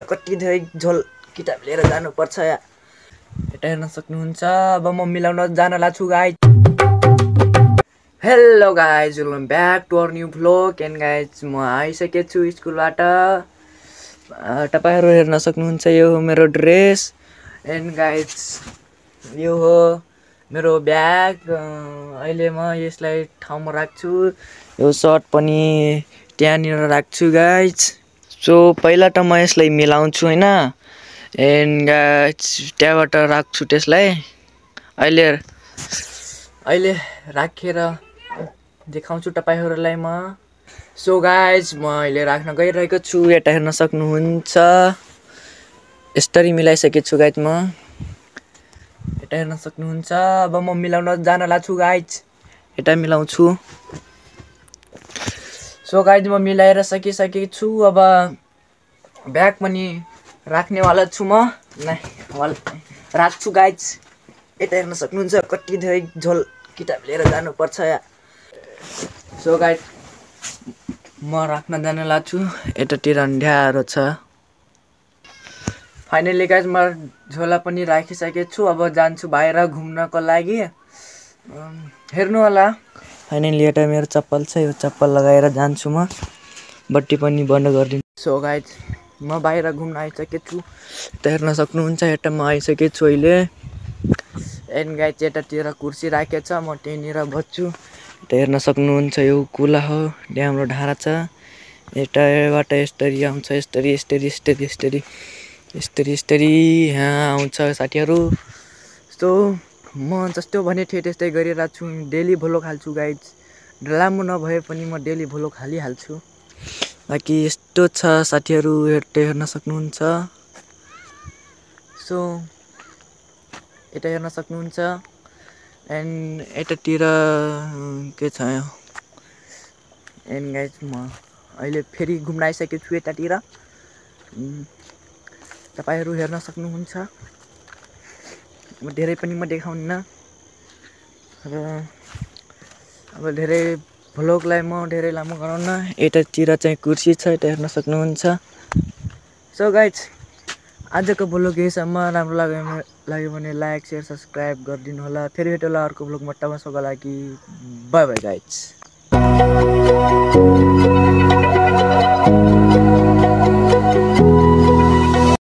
कति धेरै झोल किताब लिएर जानुपर्छ या यता हेर्न सक्नुहुन्छ। अब म मिलाउन जान लाग्छु guys. Hello guys, welcome back to our new vlog. And guys म आइसकेको छु स्कुलबाट। तपाईहरु हेर्न सक्नुहुन्छ, यो हो मेरो ड्रेस। एन्ड गाइज यो हो मेरो ब्याग। अहिले म यसलाई ठाउँमा राख्छु। यो सर्ट पनि त्यहाँनिर राख्छु गाइज। सो पहिला त म यसलाई मिलाउँछु हैन। एन्ड गाइज त्यहाँबाट राख्छु त्यसलाई। अहिले राखेर देखाउँछु तपाईहरुलाई म। सो गाइज म अहिले राख्न गइरहेको छु। यता हेर्न सक्नुहुन्छ, यसरी मिलाइसकेको छु गाइज म। यता हेर्न सक्नुहुन्छ। अब म मिलाउन जान लाग्छु गाइज। यता मिलाउँछु। सो गाइज म मिलाएर सकिसकेको छु। अब ब्याग पनि राख्नेवाला छु म। राख्छु गाइज। यता हेर्न सक्नुहुन्छ, कति धेरै झोल किताब लिएर जानुपर्छ या। सो गाइज म राख्न जान लाग्छु। यतातिर अन्ध्यारो छ। फाइनली गाइज म झोला पनि राखिसकेको छु। अब जान्छु बाहिर घुम्नको लागि। हेर्नु होला। फाइनली यता मेरो चप्पल छ। यो चप्पल लगाएर जान्छु म। बत्ती पनि बन्द गरिदिन्छु। सो गाइज म बाहिर घुम्न आइसकेको छु। यता हेर्न सक्नुहुन्छ, यता म आइसकेको छु अहिले। एन्ड गाइज यतातिर कुर्सी राखेको छ, म त्यहीँनिर बस्छु। यता हेर्न सक्नुहुन्छ, यो कुला हो, त्यहाँ हाम्रो ढाँडा छ। यताबाट यसरी आउँछ, यसरी यहाँ आउँछ साथीहरू। सो म जस्तो भनेको थिएँ त्यस्तै गरिरहेको छु। डेली भ्लग हाल्छु गाइज। लामो नभए पनि म डेली भ्लग हालिहाल्छु। बाँकी यस्तो छ साथीहरू, हेर्न सक्नुहुन्छ। सो यता हेर्न सक्नुहुन्छ। एन्ड यतातिर के छ। एन्ड गाइज म अहिले फेरि घुम्न आइसकेको छु यतातिर। तपाईहरु हेर्न सक्नुहुन्छ। म धेरै पनि म देखाउन्न। र अब धेरै भ्लगलाई म धेरै लामो गराउन्न। यतातिर चाहिँ कुर्सी छ, यता हेर्न सक्नुहुन्छ। सो गाइज आजको भ्लग यहीसम्म। राम्रो लाग्यो भने लाइक, सेयर, सब्सक्राइब गरिदिनु होला। फेरि भेटौँ होला अर्को भ्लगमा। तबसम्मको लागि बाइ बाइ गाइज।